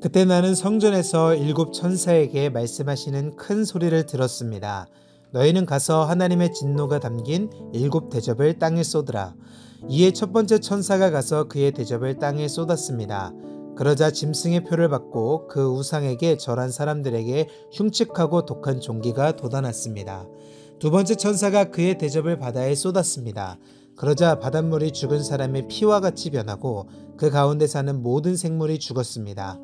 그때 나는 성전에서 일곱 천사에게 말씀하시는 큰 소리를 들었습니다. 너희는 가서 하나님의 진노가 담긴 일곱 대접을 땅에 쏟으라. 이에 첫 번째 천사가 가서 그의 대접을 땅에 쏟았습니다. 그러자 짐승의 표를 받고 그 우상에게 절한 사람들에게 흉측하고 독한 종기가 돋아났습니다. 두 번째 천사가 그의 대접을 바다에 쏟았습니다. 그러자 바닷물이 죽은 사람의 피와 같이 변하고 그 가운데 사는 모든 생물이 죽었습니다.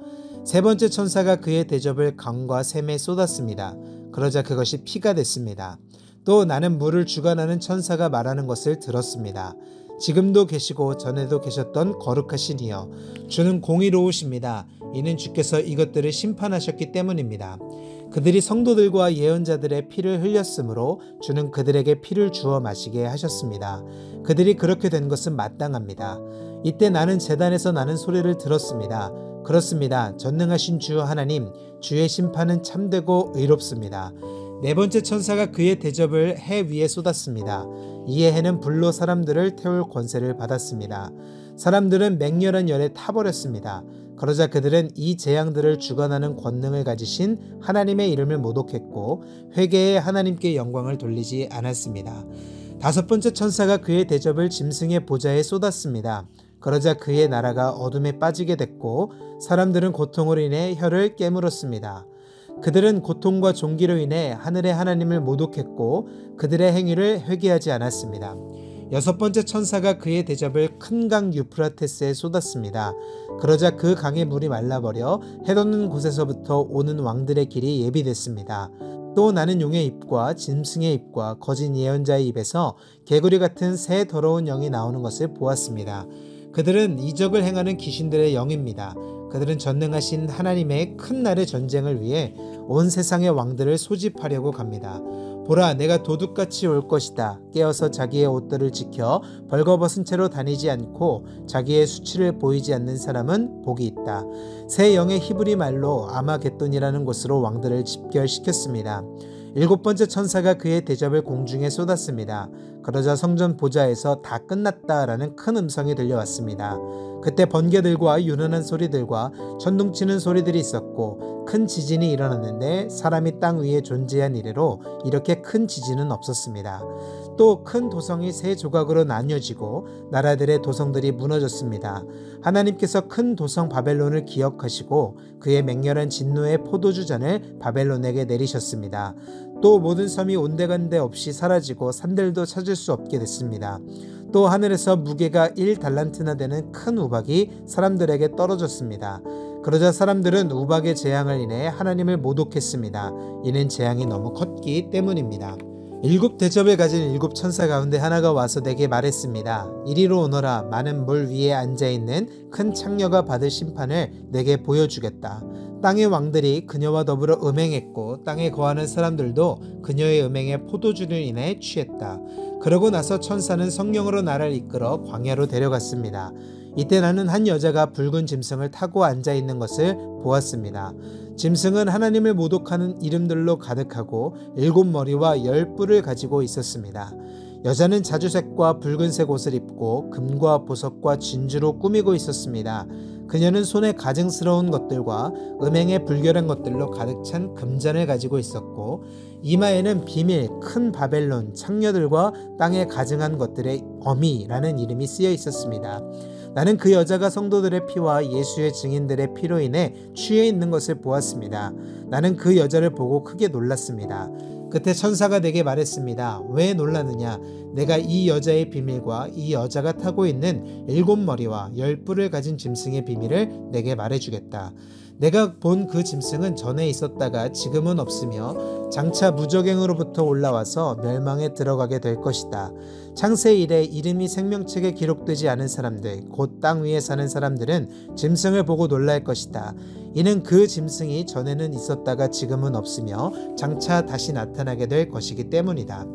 세 번째 천사가 그의 대접을 강과 샘에 쏟았습니다. 그러자 그것이 피가 됐습니다. 또 나는 물을 주관하는 천사가 말하는 것을 들었습니다. 지금도 계시고 전에도 계셨던 거룩하신 이여, 주는 공의로우십니다. 이는 주께서 이것들을 심판하셨기 때문입니다. 그들이 성도들과 예언자들의 피를 흘렸으므로 주는 그들에게 피를 주어 마시게 하셨습니다. 그들이 그렇게 된 것은 마땅합니다. 이때 나는 제단에서 나는 소리를 들었습니다. 그렇습니다. 전능하신 주 하나님, 주의 심판은 참되고 의롭습니다. 네 번째 천사가 그의 대접을 해 위에 쏟았습니다. 이에 해는 불로 사람들을 태울 권세를 받았습니다. 사람들은 맹렬한 열에 타버렸습니다. 그러자 그들은 이 재앙들을 주관하는 권능을 가지신 하나님의 이름을 모독했고 회개에 하나님께 영광을 돌리지 않았습니다. 다섯 번째 천사가 그의 대접을 짐승의 보좌에 쏟았습니다. 그러자 그의 나라가 어둠에 빠지게 됐고 사람들은 고통으로 인해 혀를 깨물었습니다. 그들은 고통과 종기로 인해 하늘의 하나님을 모독했고 그들의 행위를 회개하지 않았습니다. 여섯 번째 천사가 그의 대접을 큰 강 유프라테스에 쏟았습니다. 그러자 그 강의 물이 말라버려 해돋는 곳에서부터 오는 왕들의 길이 예비됐습니다. 또 나는 용의 입과 짐승의 입과 거짓 예언자의 입에서 개구리 같은 새 더러운 영이 나오는 것을 보았습니다. 그들은 이적을 행하는 귀신들의 영입니다. 그들은 전능하신 하나님의 큰 날의 전쟁을 위해 온 세상의 왕들을 소집하려고 갑니다. 보라, 내가 도둑같이 올 것이다. 깨어서 자기의 옷들을 지켜 벌거벗은 채로 다니지 않고 자기의 수치를 보이지 않는 사람은 복이 있다. 새 영의 히브리 말로 아마겟돈이라는 곳으로 왕들을 집결시켰습니다. 일곱 번째 천사가 그의 대접을 공중에 쏟았습니다. 그러자 성전 보좌에서 다 끝났다라는 큰 음성이 들려왔습니다. 그때 번개들과 유난한 소리들과 천둥치는 소리들이 있었고 큰 지진이 일어났는데 사람이 땅 위에 존재한 이래로 이렇게 큰 지진은 없었습니다. 또 큰 도성이 세 조각으로 나뉘어지고 나라들의 도성들이 무너졌습니다. 하나님께서 큰 도성 바벨론을 기억하시고 그의 맹렬한 진노의 포도주 잔을 바벨론에게 내리셨습니다. 또 모든 섬이 온데간데 없이 사라지고 산들도 찾을 수 없게 됐습니다. 또 하늘에서 무게가 1달란트나 되는 큰 우박이 사람들에게 떨어졌습니다. 그러자 사람들은 우박의 재앙을 인해 하나님을 모독했습니다. 이는 재앙이 너무 컸기 때문입니다. 일곱 대접을 가진 일곱 천사 가운데 하나가 와서 내게 말했습니다. 이리로 오너라. 많은 물 위에 앉아있는 큰 창녀가 받을 심판을 내게 보여주겠다. 땅의 왕들이 그녀와 더불어 음행했고 땅에 거하는 사람들도 그녀의 음행에 포도주를 인해 취했다. 그러고 나서 천사는 성령으로 나를 이끌어 광야로 데려갔습니다. 이때 나는 한 여자가 붉은 짐승을 타고 앉아있는 것을 보았습니다. 짐승은 하나님을 모독하는 이름들로 가득하고 7머리와 10뿔을 가지고 있었습니다. 여자는 자주색과 붉은색 옷을 입고 금과 보석과 진주로 꾸미고 있었습니다. 그녀는 손에 가증스러운 것들과 음행에 불결한 것들로 가득 찬 금잔을 가지고 있었고 이마에는 비밀, 큰 바벨론, 창녀들과 땅에 가증한 것들의 어미라는 이름이 쓰여 있었습니다. 나는 그 여자가 성도들의 피와 예수의 증인들의 피로 인해 취해 있는 것을 보았습니다. 나는 그 여자를 보고 크게 놀랐습니다. 그때 천사가 내게 말했습니다. 왜 놀라느냐? 내가 이 여자의 비밀과 이 여자가 타고 있는 7머리와 10뿔을 가진 짐승의 비밀을 내게 말해주겠다. 내가 본 그 짐승은 전에 있었다가 지금은 없으며 장차 무적행으로부터 올라와서 멸망에 들어가게 될 것이다. 창세 이래 이름이 생명책에 기록되지 않은 사람들, 곧 땅 위에 사는 사람들은 짐승을 보고 놀랄 것이다. 이는 그 짐승이 전에는 있었다가 지금은 없으며 장차 다시 나타나게 될 것이기 때문이다.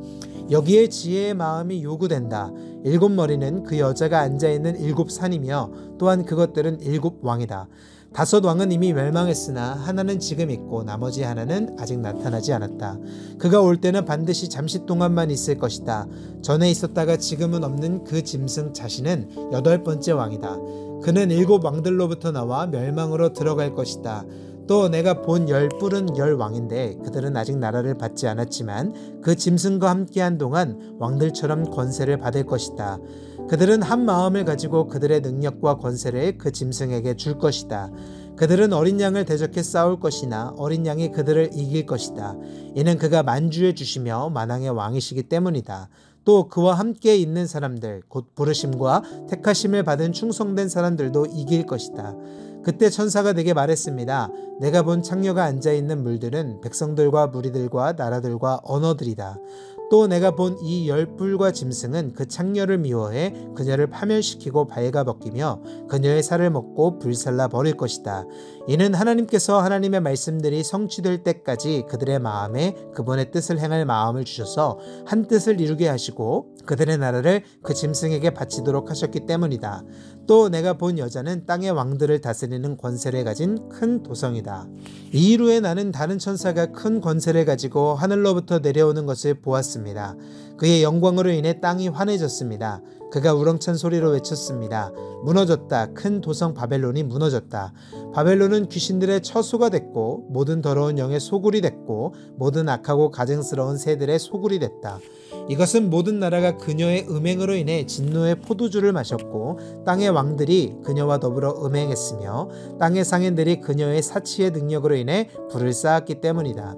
여기에 지혜의 마음이 요구된다. 7머리는 그 여자가 앉아있는 7산이며 또한 그것들은 7왕이다. 다섯 왕은 이미 멸망했으나 하나는 지금 있고 나머지 하나는 아직 나타나지 않았다. 그가 올 때는 반드시 잠시 동안만 있을 것이다. 전에 있었다가 지금은 없는 그 짐승 자신은 여덟 번째 왕이다. 그는 일곱 왕들로부터 나와 멸망으로 들어갈 것이다. 또 내가 본 열 뿔은 열 왕인데 그들은 아직 나라를 받지 않았지만 그 짐승과 함께한 동안 왕들처럼 권세를 받을 것이다. 그들은 한 마음을 가지고 그들의 능력과 권세를 그 짐승에게 줄 것이다. 그들은 어린 양을 대적해 싸울 것이나 어린 양이 그들을 이길 것이다. 이는 그가 만주해 주시며 만왕의 왕이시기 때문이다. 또 그와 함께 있는 사람들 곧 부르심과 택하심을 받은 충성된 사람들도 이길 것이다. 그때 천사가 내게 말했습니다. 내가 본 창녀가 앉아있는 물들은 백성들과 무리들과 나라들과 언어들이다. 또 내가 본 이 열 뿔과 짐승은 그 창녀를 미워해 그녀를 파멸시키고 발가벗기며 그녀의 살을 먹고 불살라 버릴 것이다. 이는 하나님께서 하나님의 말씀들이 성취될 때까지 그들의 마음에 그분의 뜻을 행할 마음을 주셔서 한 뜻을 이루게 하시고 그들의 나라를 그 짐승에게 바치도록 하셨기 때문이다. 또 내가 본 여자는 땅의 왕들을 다스리는 권세를 가진 큰 도성이다. 이 이후에 나는 다른 천사가 큰 권세를 가지고 하늘로부터 내려오는 것을 보았습니다. 그의 영광으로 인해 땅이 환해졌습니다. 그가 우렁찬 소리로 외쳤습니다. 무너졌다. 큰 도성 바벨론이 무너졌다. 바벨론은 귀신들의 처소가 됐고 모든 더러운 영의 소굴이 됐고 모든 악하고 가증스러운 새들의 소굴이 됐다. 이것은 모든 나라가 그녀의 음행으로 인해 진노의 포도주를 마셨고 땅의 왕들이 그녀와 더불어 음행했으며 땅의 상인들이 그녀의 사치의 능력으로 인해 불을 쌓았기 때문이다.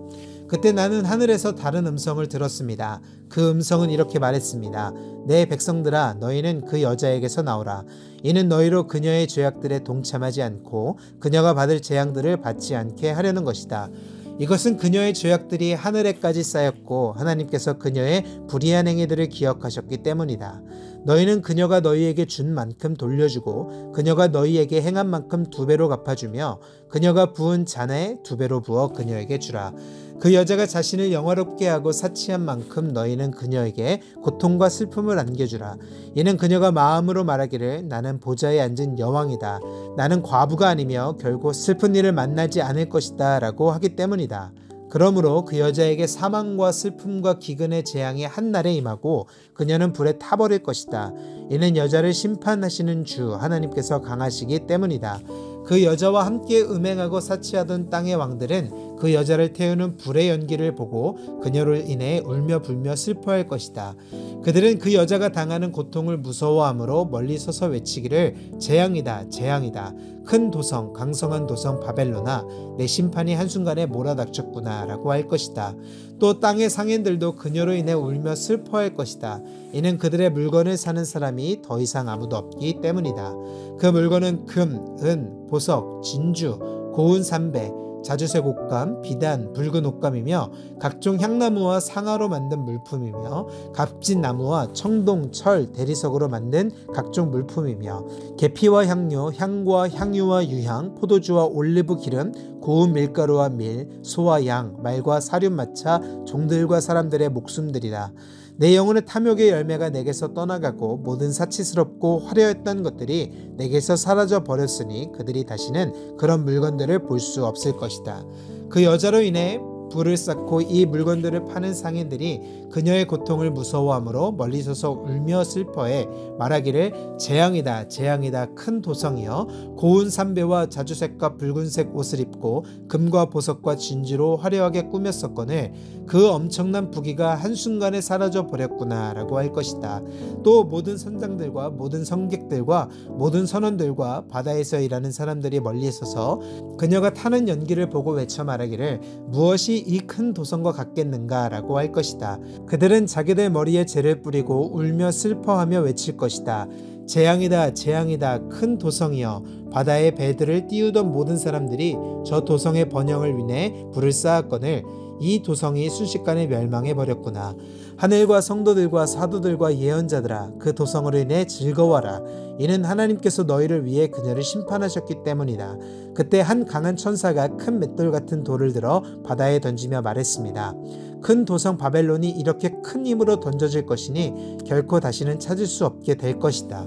그때 나는 하늘에서 다른 음성을 들었습니다. 그 음성은 이렇게 말했습니다. 내 백성들아, 너희는 그 여자에게서 나오라. 이는 너희로 그녀의 죄악들에 동참하지 않고 그녀가 받을 재앙들을 받지 않게 하려는 것이다. 이것은 그녀의 죄악들이 하늘에까지 쌓였고 하나님께서 그녀의 불의한 행위들을 기억하셨기 때문이다. 너희는 그녀가 너희에게 준 만큼 돌려주고 그녀가 너희에게 행한 만큼 2배로 갚아주며 그녀가 부은 잔에 2배로 부어 그녀에게 주라. 그 여자가 자신을 영화롭게 하고 사치한 만큼 너희는 그녀에게 고통과 슬픔을 안겨주라. 이는 그녀가 마음으로 말하기를 나는 보좌에 앉은 여왕이다. 나는 과부가 아니며 결국 슬픈 일을 만나지 않을 것이다 라고 하기 때문이다. 그러므로 그 여자에게 사망과 슬픔과 기근의 재앙이 한날에 임하고 그녀는 불에 타버릴 것이다. 이는 여자를 심판하시는 주 하나님께서 강하시기 때문이다. 그 여자와 함께 음행하고 사치하던 땅의 왕들은 그 여자를 태우는 불의 연기를 보고 그녀로 인해 울며 불며 슬퍼할 것이다. 그들은 그 여자가 당하는 고통을 무서워하므로 멀리 서서 외치기를 재앙이다, 재앙이다. 큰 도성, 강성한 도성 바벨로나 내 심판이 한순간에 몰아닥쳤구나 라고 할 것이다. 또 땅의 상인들도 그녀로 인해 울며 슬퍼할 것이다. 이는 그들의 물건을 사는 사람이 더 이상 아무도 없기 때문이다. 그 물건은 금, 은, 보석, 진주, 고운 삼배, 자주색 옷감, 비단, 붉은 옷감이며 각종 향나무와 상아로 만든 물품이며 값진 나무와 청동, 철, 대리석으로 만든 각종 물품이며 계피와 향료, 향과 향유와 유향, 포도주와 올리브 기름, 고운 밀가루와 밀, 소와 양, 말과 사륜마차, 종들과 사람들의 목숨들이다. 내 영혼의 탐욕의 열매가 내게서 떠나가고 모든 사치스럽고 화려했던 것들이 내게서 사라져 버렸으니 그들이 다시는 그런 물건들을 볼 수 없을 것이다. 그 여자로 인해 불을 쌓고 이 물건들을 파는 상인들이 그녀의 고통을 무서워하므로 멀리 서서 울며 슬퍼해 말하기를 재앙이다, 재앙이다. 큰 도성이여 고운 삼배와 자주색과 붉은색 옷을 입고 금과 보석과 진주로 화려하게 꾸몄었거늘 그 엄청난 부귀가 한순간에 사라져 버렸구나 라고 할 것이다. 또 모든 선장들과 모든 성객들과 모든 선원들과 바다에서 일하는 사람들이 멀리 서서 그녀가 타는 연기를 보고 외쳐 말하기를 무엇이 이 큰 도성과 같겠는가 라고 할 것이다. 그들은 자기들 머리에 재를 뿌리고 울며 슬퍼하며 외칠 것이다. 재앙이다, 재앙이다. 큰 도성이여 바다의 배들을 띄우던 모든 사람들이 저 도성의 번영을 위해 불을 쌓았거늘 이 도성이 순식간에 멸망해버렸구나. 하늘과 성도들과 사도들과 예언자들아 그 도성으로 인해 즐거워라. 이는 하나님께서 너희를 위해 그녀를 심판하셨기 때문이다. 그때 한 강한 천사가 큰 맷돌 같은 돌을 들어 바다에 던지며 말했습니다. 큰 도성 바벨론이 이렇게 큰 힘으로 던져질 것이니 결코 다시는 찾을 수 없게 될 것이다.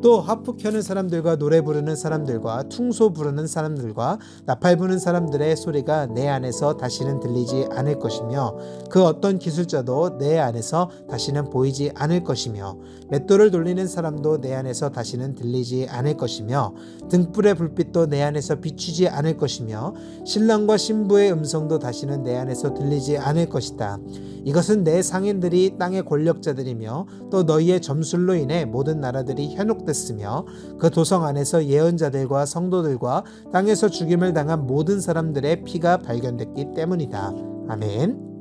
또 하프 켜는 사람들과 노래 부르는 사람들과 퉁소 부르는 사람들과 나팔 부는 사람들의 소리가 내 안에서 다시는 들리지 않을 것이며 그 어떤 기술자도 내 안에서 다시는 보이지 않을 것이며 맷돌을 돌리는 사람도 내 안에서 다시는 들리지 않을 것이며 등불의 불빛도 내 안에서 비추지 않을 것이며 신랑과 신부의 음성도 다시는 내 안에서 들리지 않을 것이다. 이것은 내 상인들이 땅의 권력자들이며 또 너희의 점술로 인해 모든 나라들이 현혹됐으며 그 도성 안에서 예언자들과 성도들과 땅에서 죽임을 당한 모든 사람들의 피가 발견됐기 때문이다. 아멘.